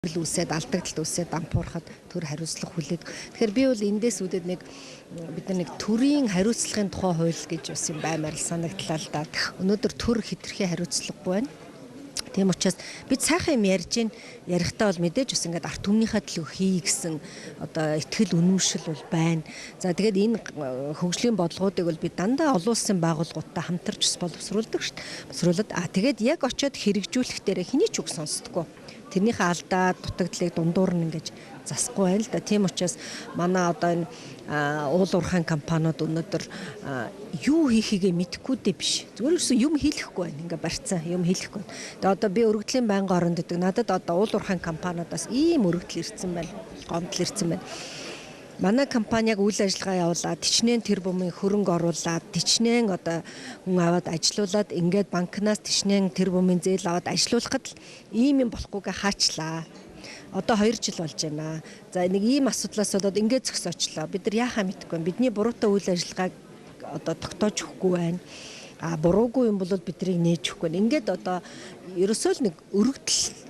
Үсээд алдагдaltaд үсээд дампуурахад төр хариуцлага хүлээд. Тэгэхээр би бол эндээс үүдээд бид нар төрийн хариуцлагын тухай хууль гэж бас юм баймаар санагдлаа л да. Өнөөдөр төр хэтэрхий хариуцлагагүй байна. Тийм учраас бид сайхан юм ярихдаа бол мэдээж бас ингээд арт түмнийхээ төлөө хий гэсэн одоо ихтгэл үнэмшил бол байна. За тэгээд энэ хөгжлийн бодлогоодыг бол бид дандаа олон улсын байгууллагуудтай хамтарч бас боловсруулдаг шүү дээ. Боловсруулад тэгээд яг очиод хэрэгжүүлэх дээр хэний ч үг сонсдоггүй. Тэрнийхээ алдаа дутагдлыг дундуур нь ингэж засахгүй байна л да. Тийм учраас манай одоо энэ уул уурхайн компаниуд өнөөдөр юу хийхийгээ мэдэхгүйдээ биш. Зүгээр ерөөсөө юм хийлэхгүй байна. Ингээ барьцсан юм хийлэхгүй. Тэгээ одоо би өргөдлийн байнгын оронд гэдэг надад одоо уул уурхайн компаниудаас ийм өргөдөл ирсэн байна. Гомдол ирсэн байна. Манай компани яг үйл ажиллагаа явуулаад тичнээн тэр бүмийн хөрөнгө оруулаад тичнээн одоо хүн аваад ажилуулад ингээд банкнаас тичнээн тэр бүмийн зээл аваад ажилуулахад ийм юм болохгүйгээ хаачлаа. Одоо 2 жил болж байна. За нэг ийм асуудлаас болоод ингээд зөксөчлөө. Бид нар яахаа мэдэхгүй байна. Бидний буруутай үйл ажиллагааг одоо тогтоож өгөхгүй байна. Буруугүй юм бол бидрийг нээж өгөхгүй. Ингээд одоо ерөөсөө л нэг өргөдөл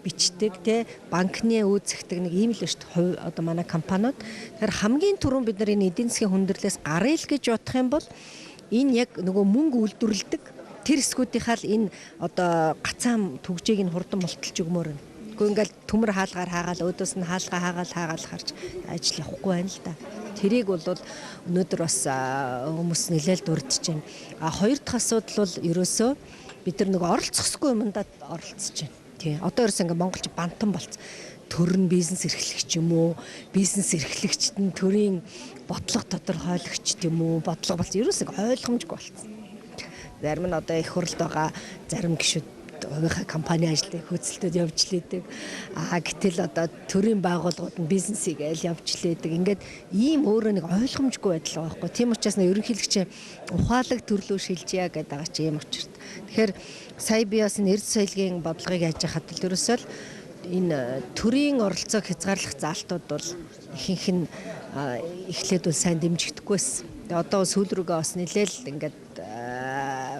бичдэг те банкны үүсгдэг нэг ийм л шүү дээ одоо манай компаниуд. Тэгэхээр хамгийн түрүүн бид нар энэ эдийн засгийн хүндрэлээс гарыг гэж бодох юм бол энэ яг нөгөө мөнгө үйлдвэрлэдэг тэр эсгүүдийнхаа л энэ одоо гацаам түгжээг нь хурдан мулталж өгмөр байна. Гэхдээ ингээл төмөр хаалгаар хаагаал өөдөөс нь хаалгаа хаагаал харж ажил явахгүй байна л да. Тэрийг бол өнөөдөр бас хүмүүс нэлээд дурдж байна. Хоёр дахь асуудал бол ерөөсөө бид нар нөгөө оролцохгүй юмдаа оролцож байна. Тий. Одоо ерөөс ингээ монголч бантан болцсон. Төр нь бизнес эрхлэгч юм уу? Бизнес эрхлэгчд нь төрийн бодлого тодорхойлогч юм уу? Бодлого болсон. Ерөөс ойлгомжгүй болцсон. Зарим нь одоо их хурлд байгаа зарим гишүүд хувийнхаа компани ажлыг хөдөлтөд явж лээдэг. Гэтэл одоо төрийн байгууллагууд нь бизнесийг аль явж лээдэг. Ингээд ийм өөрөө нэг ойлгомжгүй байдал байгаа байхгүй. Тийм учраас ерөнхийлөгч ухаалаг төрлөө шилжийа гэдэг байгаа чи ийм учирт. Тэгэхээр сая би бас энэ эрд соёлын бодлогыг яаж хахад ерөөсөө л энэ төрийн оролцоог хязгаарлах заалтууд бол ихэнх нь эхлээд бол сайн дэмжигддэггүйсэн. Тэгээ одоо сүүл рүүгээ бас нэлээл ингээд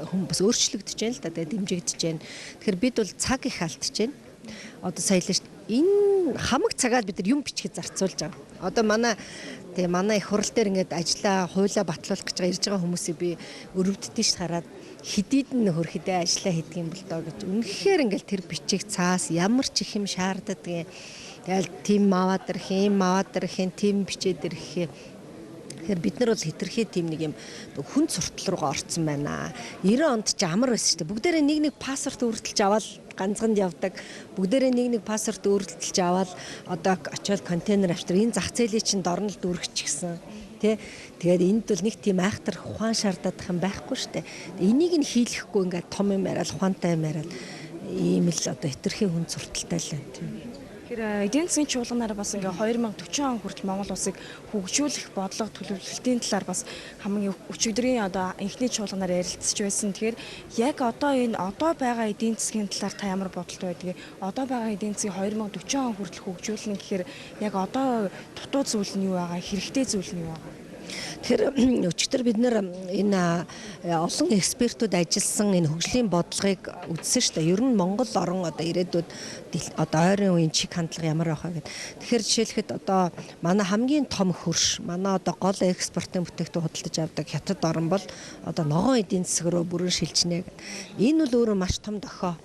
хүн бас өөрчлөгдөж байна л да. Тэгээ дэмжигдэж байна. Тэгэхээр бид бол цаг их алдж байна. Одоо сая л шүү дээ. Энэ хамаг цагаад бид нар юм бичгээд зарцуулж байгаа. Одоо манай их хурал дээр ингээд ажиллаа хуулаа батлуулах гэж ирж байгаа хүмүүсийг би өрөвддөг ш хараад хэдийд нь хөрхөдөө ажиллаа хийдэг юм бол доо гэж. Үнэхээр ингээд тэр бичиг цаас ямар ч их юм шаарддаг. Тэгэл тим аваад ирэх юм, тим бичээд ирэх юм. Тэгэхээр бид нар бол хэтэрхий тийм нэг юм хүн суртал руугаа орсон байна. 90 онд ч амар байсан шүү дээ. Бүгдээрээ нэг пассворд өөртөлж аваад ганцганд явдаг. Бүгдээрээ нэг пассворд өөртөлж аваад одоо очиод контейнер авчир энэ зах зээлийн чинь дорнол дүүргчихсэн. Тэгээд энд бол нэг тийм айхтар ухаан шаардах юм байхгүй шүү дээ. Энийг нь хийлэхгүй ингээд том юм яриад ухаантай юм яриад ийм л одоо хэтэрхий хүн сурталтай л байна тийм. Тэгэхээр эдийн засгийн чуулганаар бас ингээ 2040 он хүртэл Монгол улсыг хөгжүүлэх бодлого төлөвлөлтийн талаар бас хамгийн өчигдрийн одоо энхний чуулганаар ярилцж байсан. Тэгэхээр яг одоо байгаа эдийн засгийн талаар та ямар бодолтой байдгийг, одоо байгаа эдийн засгийг 2040 он хүртэл хөгжүүлнэ гэхээр яг одоо дутуу зүйл нь юу байгаа, хэрэгтэй зүйл нь юу байгаа? Тэгэхээр өчигдөр бид нэр энэ олон экспертүүд ажилласан энэ хөгжлийн бодлогыг үзсэн шүү дээ. Ер нь Монгол орн одоо ирээдүйд одоо ойрын үеийн чиг хандлага ямар байх вэ гэдэг. Тэгэхээр жишээлхэд одоо манай хамгийн том хөрш, манай одоо гол экспортын бүтээгдэхүүн худалдаж авдаг хятад орн бол одоо ногоон эдийн засаг руу бүрэн шилжнэ гэдэг. Энэ бол өөрөө маш том дохио.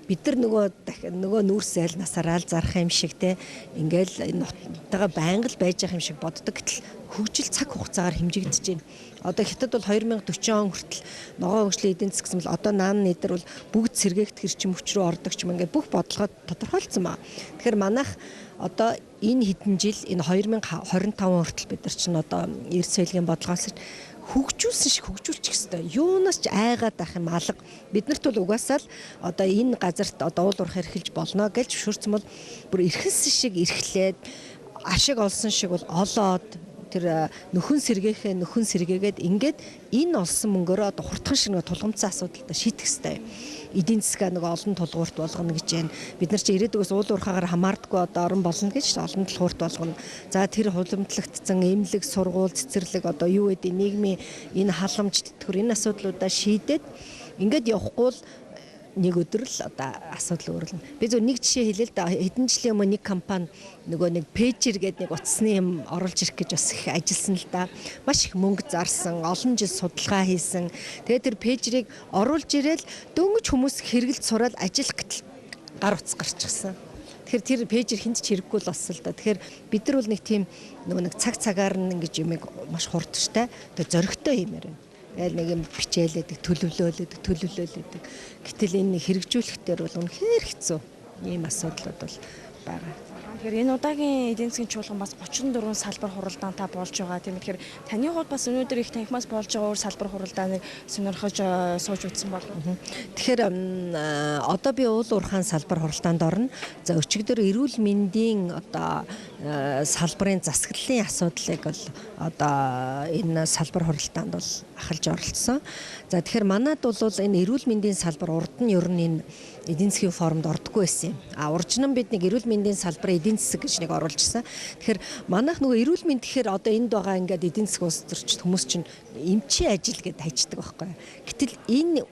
Бид нар нөгөө нүүрс айл насаараа л зарах юм шиг те ингээл энэ нутгаа байнга л байж байгаа юм шиг боддог. Гэтэл хөгжил цаг хугацаагаар хэмжигдэж байна. Одоо хятад бол 2040 он хүртэл ногоон хөгжлийн эдийн засаг гэсэн бол одоо наан нэдэр бол бүгд сэргээгт хэрчим хүч рүү ордог ч юм ингээд бүх бодлогод тодорхойлцсон байна. Тэгэхээр манайх одоо энэ хэдэн жил энэ 2025 хүртэл бид нар чинь одоо эрд соёлын бодлогоос хөгжүүлсэн шиг хөгжүүлчих хэвээр. Юунаас ч айгаад ах юм алга. Биднэрт бол угаасаа л одоо энэ газарт одоо уул уурхай эрхэлж болно гэж зөвшөөрсөн бол бүр эрхэлсэн шиг эрхлээд ашиг олсон шиг бол олоод тэр нөхөн сэргээгээд ингээд энэ олсон мөнгөөрөө одоо хурдхан шиг нэг тулгымцсан асуудалтай шийдэх хэвээр. Эдийн засгаа нэг олон тулгуурт болгоно гэж байна. Бид нар чи ирээдүгээс уул уурхаагаар хамаардаггүй одоо орон болно гэж олон тулгуурт болгоно. За тэр хуламжлагдсан эмнэлэг, сургууль, цэцэрлэг одоо юу гэдэг нийгмийн энэ халамж тэтгэр энэ асуудлуудаа шийдээд ингээд явахгүй л нэг өдөр л одоо асуудал өөрлөн. Би зөв нэг жишээ хэлээ л да. Хэдэн жилийн өмнө нэг компани нөгөө нэг пэйжер гэдэг нэг утасны юм оруулж ирэх гэж бас их ажилласан л да. Маш их мөнгө зарсан, олон жил судалгаа хийсэн. Тэгээд тэр пэйжерийг оруулж ирээл дөнгөж хүмүүс хэрэгэлд сураад ажиллах гэтэл гар утас гарчихсан. Тэгэхээр тэр пэйжер хинт ч хэрэггүй л болсон л да. Тэгэхээр бид нар бол нэг тийм нөгөө нэг цаг-цагаар нь ингэж юмыг маш хурдтай, тэгээд зөрөгтэй юмэр байна. Ял нэг юм бичээлээдэг, төлөвлөөлөдөг. Гэтэл энэ хэрэгжүүлэхтэр бол үнэхээр хэцүү. Ийм асуудлууд бол байгаа. Тэгэхээр энэ удаагийн эдийн засгийн чуулган бас 34 салбар хуралдаантай болж байгаа. Тийм тэгэхээр таны хувьд бас өнөөдөр их танхимаас болж байгаа өөр салбар хуралдааныг сонирхож сууж үзсэн бол. Тэгэхээр одоо би уул уурхайн салбар хуралдаанд орно. За өчигдөр эрүүл мэндийн одоо салбарын засаглалын асуудлыг бол одоо энэ салбар хуралдаанд бол ахалж оролцсон. За тэгэхээр манад бол энэ эрүүл мэндийн салбар урд нь ер нь энэ эдийн засгийн форумд ордоггүй байсан юм. Уржнан бид нэг эрүүл мэндийн салбарын эдийн засаг гэж нэг оруулжсэн. Тэгэхээр манайх нөгөө эрүүл мэнд гэхээр одоо энд байгаа ингээд эдийн засаг улс төрч хүмүүс чинь эмчийн ажил гэдээ хайчдаг байхгүй. Гэтэл энэ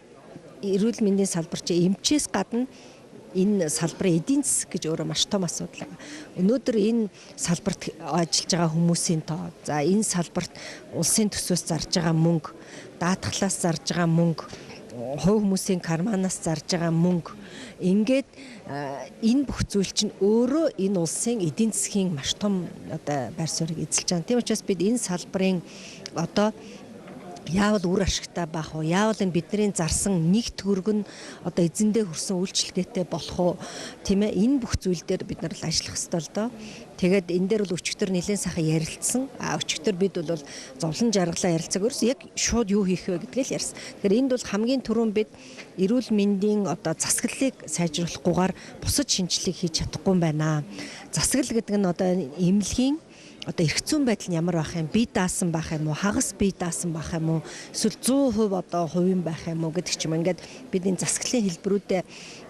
эрүүл мэндийн салбар чи эмчээс гадна энэ салбарын эдийн засаг гэж өөрөө маш том асуудал байгаа. Өнөөдөр энэ салбарт ажиллаж байгаа хүмүүсийн тоо, за энэ салбарт улсын төсвөөс зарж байгаа мөнгө, даатгалаас зарж байгаа мөнгө, хувь хүмүүсийн карманаас зарж байгаа мөнгө, ингээд энэ бүх зүйл чинь өөрөө энэ улсын эдийн засгийн маш том одоо байр суурийг эзэлж байгаа. Тийм учраас бид энэ салбарын одоо яавал үр ашигтай байх уу? Яавал энэ бидний зарсан нэг төгрөг нь одоо эзэндээ хүрсэн үйлчлэгээтэй болох уу? Тийм ээ, энэ бүх зүйл дээр бид нар л ажиллах ёстой л доо. Тэгээд энэ дээр бол өчигдөр нэлээд сайхан ярилцсан. Өчигдөр бид бол зовлон жаргалаа ярилцаг өрс яг шууд юу хийх вэ гэдгээ л ярьсан. Тэгэхээр энд бол хамгийн түрүүн бид эрүүл мэндийн одоо засаглалыг сайжруулахгүйгээр бусад шинжилгээг хийж чадахгүй юм байна. Засаглал гэдэг нь одоо эмнэлгийн одоо эрх зүйн байдал нь ямар байх юм, бие даасан байх юм уу, хагас бие даасан байх юм уу, эсвэл 100% одоо хувийн байх юм уу гэдэг ч юм. Ингээд бид энэ засаглалын хэлбэрүүдээ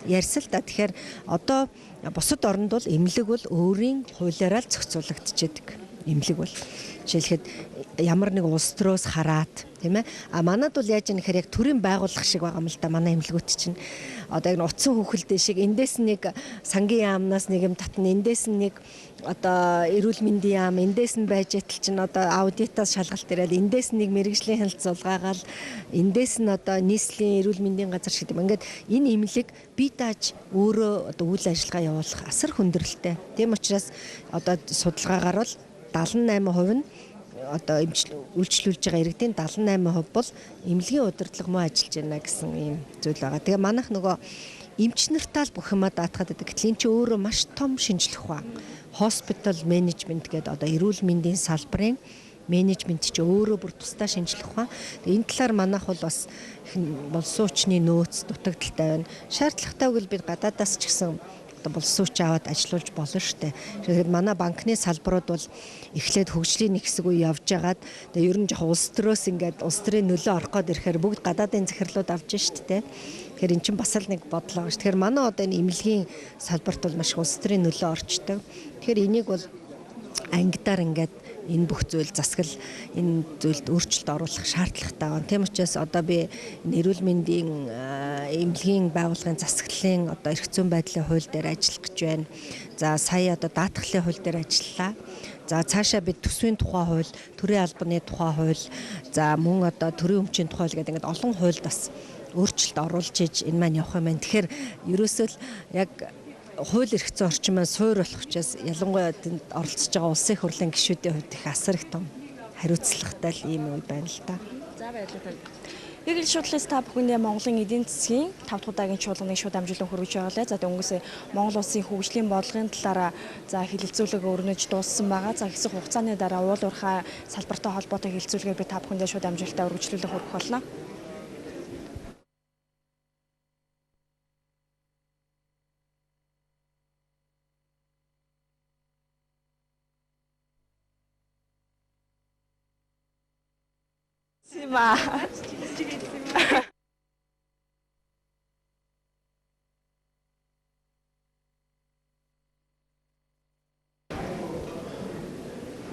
ярьсан л да. Тэгэхээр одоо бусад оронд бол эмнэлэг бол өөрийн хуулиараа л зохицуулагдчихэдэг. Эмнэлэг бол жишээлхэд ямар нэг улс төрөөс хараад тийм ээ. Манад бол яаж юм гэхээр яг төрийн байгууллага шиг байгаа юм л да. Манай эмнэлгүүд чинь одоо яг утсан хүүхэлдэй шиг эндээс нэг сангийн яамнаас нэг юм татна, эндээс нэг одоо эрүүл мэндийн яам, эндээс нь байж ятал чинь одоо аудитаас шалгалт ирээд эндээс нэг мэрэгжлийн хэлэлцүүлгаагаал, эндээс нь одоо нийслэлийн эрүүл мэндийн газар шиг юм. Ингээд энэ эмнэлэг бие дааж өөрөө одоо үйл ажиллагаа явуулах асар хүндрэлтэй. Тийм учраас одоо судалгаагаар бол 78% нь одоо үйлчлүүлж байгаа иргэдийн 78% бол эмнэлгийн удирдлага муу ажиллаж байна гэсэн ийм зүйл байгаа. Тэгээ манайх нөгөө эмч нартаа л бүх юмаа даатгаад байдаг. Гэтэл энэ чинь өөрөө маш том шинжлэх ухаан. Hospital management гэдэг одоо эрүүл мэндийн салбарын менежмент чи өөрөө бүр тусдаа шинжлэх ухаан. Тэгээ энэ талаар манайх бол бас болсон хүчний нөөц дутагдaltaй байна. Шаардлагатай үгэл бид гадаадаас ч гэсэн болсон хүч аваад ажиллуулж болно шүү дээ. Тэгэхээр манай банкны салбарууд бол эхлээд хөгжлийн нэг хэсэг үе явж байгаад тэгээ ер нь жоохон улс төрөөс ингээд улс төрийн нөлөө орох гээд ирэхээр бүгд гадаадын захирлууд авч шүү дээ. Тэгэхээр эн чинь бас л нэг бодлоо шүү. Тэгэхээр манай одоо энэ эмнэлгийн салбарт бол маш улс төрийн нөлөө орчдөг. Тэгэхээр энийг бол ангидаар ингээд энэ бүх зүйл засаглал энэ зүйлд өөрчлөлт оруулах шаардлагатай байна. Тийм учраас одоо би эрүүл мэндийн эмнэлгийн байгууллагын засаглалын одоо эрх зүйн байдлын хууль дээр ажиллах гэж байна. За сая одоо даатгалын хууль дээр ажиллалаа. За цаашаа бид төсвийн тухай хууль, төрийн албаны тухай хууль, за мөн одоо төрийн өмчийн тухай хууль гэдэг ингээд олон хуульд бас өөрчлөлт оруулж иж энэ маань явах юм байна. Тэгэхээр ерөөсөө л яг хууль эрх зүйн орчин маань суур болох учраас ялангуяа тэнд оролцож байгаа улсын хурлын гишүүдийн хувьд их асар их том хариуцлагатай л ийм үе байна л да. За баярлалаа. Яг л шуудлаас та бүхэндээ Монголын эдийн засгийн 5 дахь удаагийн чуулганыг шууд амжилан хүргэж байгалаа. За дөнгөсөө Монгол улсын хөгжлийн бодлогын талаараа за хэлэлцүүлэг өрнөж дууссан байгаа. За хэсэг хугацааны дараа уул уурхай салбартай холбоотой хэлэлцүүлгээр би та бүхэндээ шууд амжилттай үргэлжлүүлэх хүргэх болно. Сима.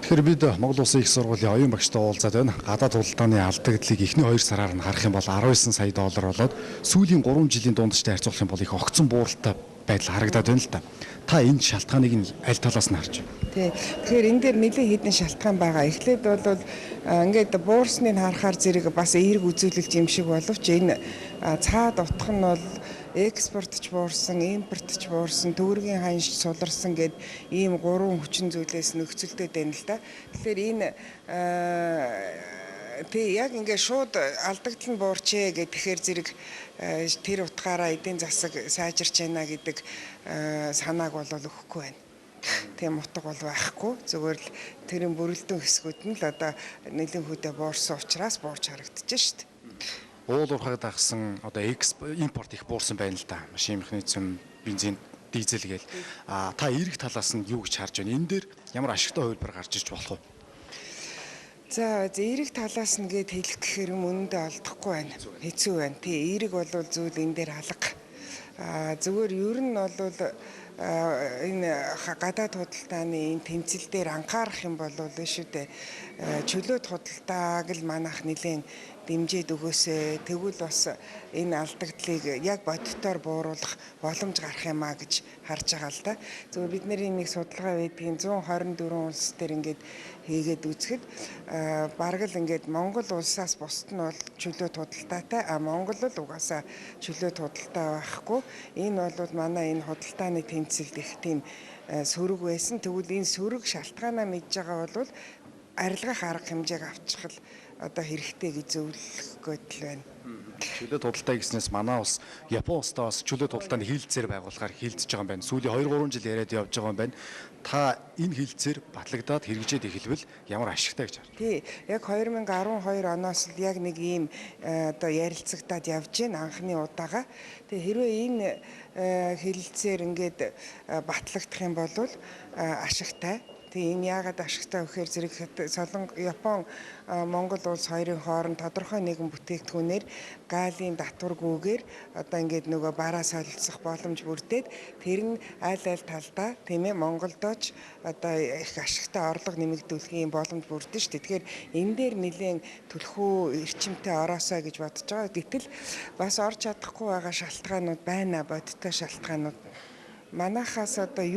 Тэгэхээр бид Монгол Улсын их сургуулийн оюун багштай уулзаад байна. Гадаад худалдааны алдагдлыг эхний 2 сараар нь харах юм бол 19 сая доллар болоод сүүлийн 3 жилийн дундчтай харьцуулах юм бол их огцон бууралтай байдал харагдаад байна л да. Та энэ шалтгааныг нь аль талаас нь харж байна? Тий. Тэгэхээр энэ дээр нэлээд хэдэн шалтгаан байгаа. Эхлээд бол ингээд буурсныг харахаар зэрэг бас эерэг үзүүлэлт юм шиг боловч энэ цаад утга нь бол экспортч буурсан, импортч буурсан, төгрөгийн ханш суларсан гэд ийм 3 хүчин зүйлээс нөхцөлдөд байна л да. Тэгэхээр энэ тий яг ингээд шууд алдагдал нь буурчээ гэхээр зэрэг тэр утгаараа эдийн засаг сайжирч байна гэдэг санааг бол өгөхгүй байна. Тийм утга бол байхгүй. Зүгээр л тэрийн бүрэлдэхүүн хэсгүүд нь л одоо нэлийн хөдөө буурсан учраас буурч харагдаж шít. Уул уурхай дагсан одоо импорт их буурсан байна л да. Машин механизм, бензин, дизель гээл. Та эерэг талаас нь юу гэж харж байна? Энэ дээр ямар ашигтай хувилбар гарч иж болох вэ? За эерэг талаас нь гээд хэлэх гэхээр үнэндээ олдохгүй байна. Хэцүү байна. Тий эерэг бол зүйл энэ дээр алга. Зүгээр ер нь бол энэ гадаад худалдааны энэ тэмцэл дээр анхаарах юм бол шүү дээ. Чөлөөт худалдааг л манайх нэлээд дэмжиж өгөөсэй. Тэгвэл бас энэ алдагдлыг яг бодитоор бууруулах боломж гарах юмаа гэж харж байгаа л да. Зөвхөн бид нарын нэг судалгаа байдгийн 124 улс дээр ингээд хийгээд үзэхэд бараг л ингээд Монгол улсаас бусд нь бол чөлөөт худалдаатай, Монгол л угаасаа чөлөөт худалдаа байхгүй. Энэ бол манай энэ худалдааны тэмцэлд их тийм сөрөг байсан. Тэгвэл энэ сөрөг шалтгаанаа мэдж байгаа бол арилгах арга хэмжээг авчих л одоо хэрэгтэй гэж зөвлөх гэдэл байна. Чөлөөт худалдаа гэснээс манай улс Япон улстай бас чөлөөт худалдааны хилцээр байгуулахаар хилцэж байгаа юм байна. Сүүлийн 2-3 жил яриад явж байгаа юм байна. Та энэ хилцээр батлагдаад хэрэгжээд эхэлвэл ямар ашигтай гэж харна? Тий, яг 2012 оноос л яг нэг ийм одоо ярилцагдаад явж байна анхны удаага. Тэгээ хэрвээ энэ хилцээр ингээд батлагдах юм бол ашигтай. Тийм яагаад ашигтай вэхээр зэрэг Солонгос, Япон, Монгол улс хоёрын хооронд тодорхой нэгэн бүтээгдэхүүнээр галийн татваргүйгээр одоо ингээд нөгөө бараа солилцох боломж бүрдээд тэр нь аль талдаа тийм ээ Монголдооч одоо их ашигтай орлого нэмэгдүүлэхийн боломж бүрдэн шүү дээ. Тэгэхээр энэ дээр нэлээд түлхүү эрчимтэй ороосоо гэж бодож байгаа. Гэтэл бас орж чадахгүй байгаа шалтгаанууд байна, бодиттой шалтгаанууд. Манайхаас одоо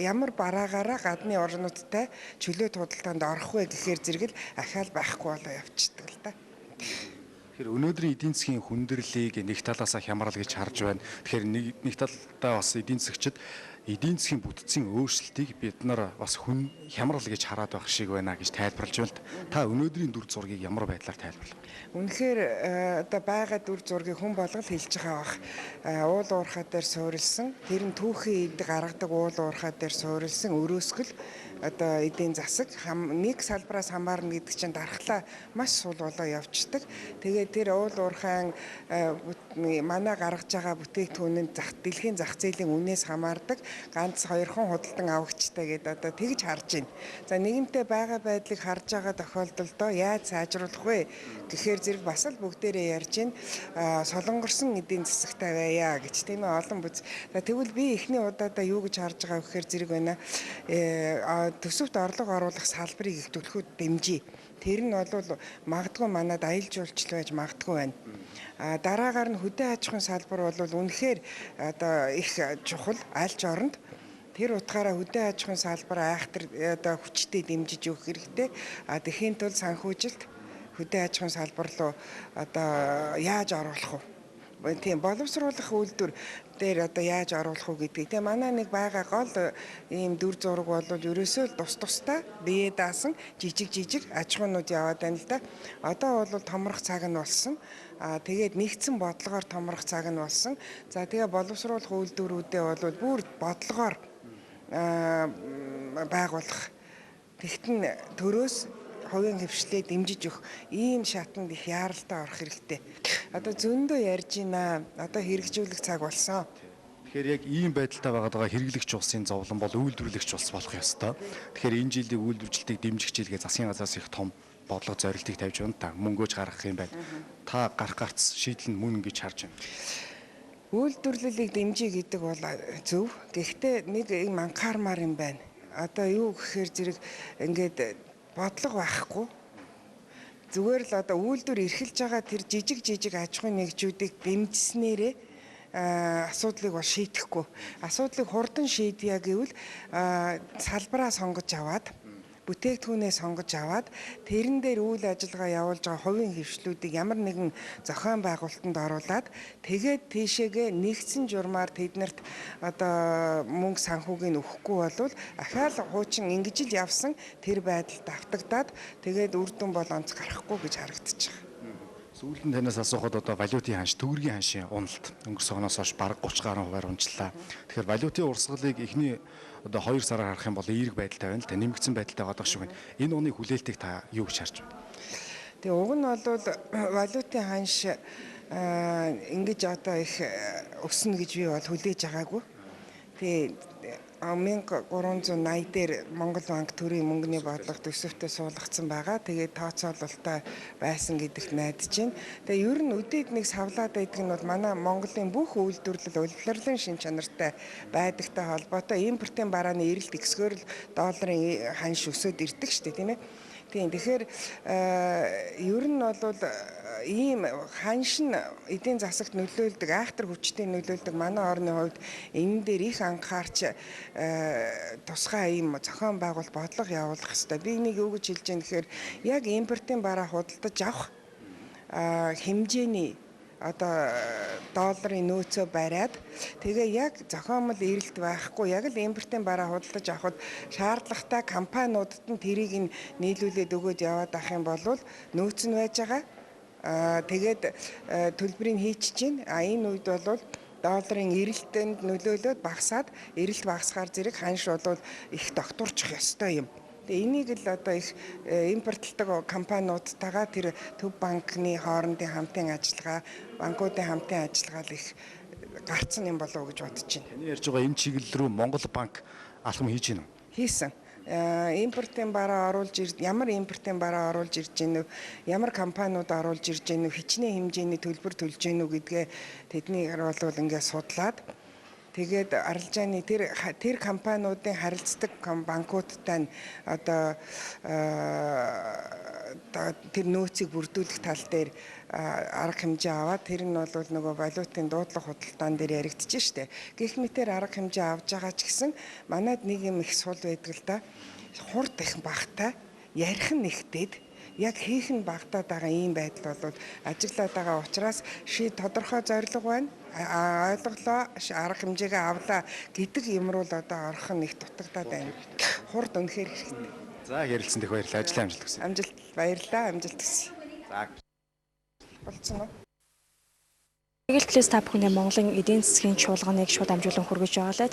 ямар бараагаараа гадны орнуудтай чөлөөт худалдаанд орох вэ гэхээр зэрэг л ахаал байхгүй болоо явчихдаг л да. Тэгэхээр өнөөдрийн эдийн засгийн хүндрэлийг нэг талаасаа хямрал гэж харж байна. Тэгэхээр нэг талдаа бас эдийн засгчид эдийн засгийн бүтцийн өөрчлөлтийг бид нар бас хямрал гэж хараад байх шиг байна гэж тайлбарлаж байна л да. Та өнөөдрийн дүр зургийг ямар байдлаар тайлбарлах вэ? Үнэхээр одоо байгаа дүр зургийг хүн болгол хэлж байгаа бах. Уул уурхай дээр суурилсан, тэр нь түүхийн эд гаргадаг уул уурхай дээр суурилсан өрөөсгөл одоо эдийн засаг нэг салбараас хамаарна гэдэг чинь дархлаа маш сул болоо явцдаг. Тэгээд тэр уул уурхайн манай гаргаж байгаа бүтээгдэхүүн нь дэлхийн зах зээлийн үнээс хамаардаг. Ганц 2 хон худалдан авагчтай гэдэг одоо тэгж харж байна. За нэгэнтээ байгаа байдлыг харж байгаа тохиолдолд яаж сайжруулах вэ гэхээр зэрэг бас л бүгдээрээ ярьж байна. Солонгорсон эдийн засагтай байя гэж тийм ээ олон бүз. За тэгвэл би эхний удаадаа юу гэж харж байгаа вэ гэхээр зэрэг байна. Төсөвт орлого оруулах салбарыг их төлөхөд дэмжиж. Тэр нь бол магадгүй манад аялал жуулчлал байж магадгүй байна. Дараагаар нь хөдөө аж ахуйн салбар бол үнэхээр одоо их чухал альж оронд. Тэр утгаараа хөдөө аж ахуйн салбар айхтар одоо хүчтэй дэмжиж өгөх хэрэгтэй. Тэхийн тулд санхүүжилт хөдөө аж ахуйн салбар руу одоо яаж оруулах вэ? Тийм боловсруулах үйлдвэр дээр одоо яаж оруулах уу гэдгийг. Тэгээ манай нэг байгаа гол ийм дүр зураг бол ерөөсөө л тусдаа бие даасан жижиг аж ахуйнууд яваад байна л да. Одоо бол томрох цаг нь болсон. Тэгээд нэгдсэн бодлогоор томрох цаг нь болсон. За тэгээ боловсруулах үйлдвэрүүдээ бол бүр бодлогоор байгуулах. Тэгтэн төрөөс хувийн хвшлээ дэмжиж өгөх ийм шатанд их яаралтай орох хэрэгтэй. Одоо зөндөө ярьж байна. Одоо хэрэгжүүлэх цаг болсон. Тэгэхээр яг ийм байдалтай байгаа хэрэглэгч улсын зовлон бол үйлдвэрлэгч улс болох ёстой. Тэгэхээр энэ жилийн үйлдвэржилтийг дэмжих жилгээ засгийн газраас их том бодлого зорилтыг тавьж байна та. Мөнгөж гаргах юм байна. Та гарах гарц шийдэл нь мөн гэж харж байна. Үйлдвэрлэлийг дэмжиж гэдэг бол зөв. Гэхдээ нэг юм анхаармаар юм байна. одоо юу гэхээр зэрэг ингээд бодлого байхгүй. Зүгээр л одоо үйлдвэр эрхэлж байгаа тэр жижиг аж ахуйн нэгжүүдийг дэмжснээрээ асуудлыг бол шийдэхгүй. Асуудлыг хурдан шийдъя гэвэл салбараа сонгож аваад бүтээгдэхүүнээ сонгож аваад тэрэн дээр үйл ажиллагаа явуулж байгаа хувийн хөвшлүүдийг ямар нэгэн зохион байгуулалтанд оруулаад тэгээд тийшээгээ нэгдсэн журмаар тэднэрт одоо мөнгө санхүүгийг өгөхгүй болвол ахаал хуучин ингэж л явсан тэр байдалд автагдаад тэгээд үр дүн бол онц гарахгүй гэж харагдаж байгаа. Сүүлд нь танаас асуухад одоо валютын ханш, төгрөгийн ханшийн уналт өнгөрсөн оноос хойш бараг 30 гаруй хувиар унчлаа. Тэгэхээр валютын урсгалыг эхний одоо 2 сараар харах юм бол эерэг байдалтай байна л та нэмэгдсэн байдалтай байгаа шиг байна. Энэ оны хүлээлтийг та юу гэж харж байна? Тэгээ уг нь бол валютын ханш ингэж одоо их өснө гэж би бол хүлээж байгаагүй. Тэгээ 1380 дээр Монгол банк төрийн мөнгөний бодлого төсөвтөө суулгацсан байгаа. Тэгээд тооцоололтой байсан гэдэгт найдаж байна. Тэгээ ер нь үдээд нэг савлаад байдаг нь бол манай Монголын бүх үйлдвэрлэл улирлын шин чанартай байдагтай холбоотой импортын барааны эрэлт ихсгөөр л долларын ханш өсөд ирдэг шүү дээ, тийм ээ. Тийм. Тэгэхээр ер нь бол ийм ханш нь эдийн засагт нөлөөлдөг, айхтар хүчтэй нөлөөлдөг манай орны хувьд энэ дээр их анхаарч тусгай ийм зохион байгуулалт бодлого явуулах хэрэгтэй. Би энийг юу гэж хэлж байгаа гэхээр яг импортын бараа худалдаж авах хэмжээний одоо долларын нөөцөө бариад тэгээ яг зохиомл эрэлт байхгүй яг л импортын бараа худалдаж авахд шаардлагатай компаниудад нь тэрийг нийлүүлээд өгөөд яваад ах юм бол нөөц нь байж байгаа. Тэгээд төлбөрийг хийчихэж байна. Энэ үед бол долларын эрэлтэнд нөлөөлөд багасаад эрэлт багасгаар зэрэг ханш бол их докторчих ёстой юм. Тэгээ энийг л одоо их импортлдог компаниудтайгаа тэр төв банкны хоорондын хамтын ажиллагаа, банкуудын хамтын ажиллагаа л их гарцсан юм болов уу гэж бодож байна. Таны ярьж байгаа энэ чиглэл рүү Монгол банк алхам хийж гинэ үү? Хийсэн. Импортын бараа оруулж ямар импортын бараа оруулж ирж гэнэ үү, ямар компаниуд оруулж ирж гэнэ үү, хичнээн хэмжээний төлбөр төлж гэнэ үү гэдгээ тэднийг бол ингээд судлаад тэгээд арилжааны тэр компаниудын харилцдаг банкудтай нь одоо тэр нөөцийг бүрдүүлэх тал дээр арга хэмжээ аваад тэр нь бол нөгөө валютын дуудлага худалдаан дээр яригдчих штэ. Гэх мэтээр арга хэмжээ авж байгаа ч гэсэн манайд нэг юм их сул байдаг л да. Хурд их багтай, ярих нь ихтэйд яг хийх нь багтаад байгаа ийм байдал бол ажиглаад байгаа учраас тодорхой зорилго байна. Ойлголоо, арга хэмжээгээ авлаа гэдэг юм руу л одоо орох нь их дутагдаад байна. Хурд үнэхээр хэрэгтэй. За ярилцсан дэх баярлалаа. Ажлын амжилт хүсье. Амжилт баярлалаа, амжилт хүсье. За. Болцсон уу? Тэгэл плюс та бүхэнд Монголын эдийн засгийн чуулганыг шууд амжуулан хүргэж байгаа лээ.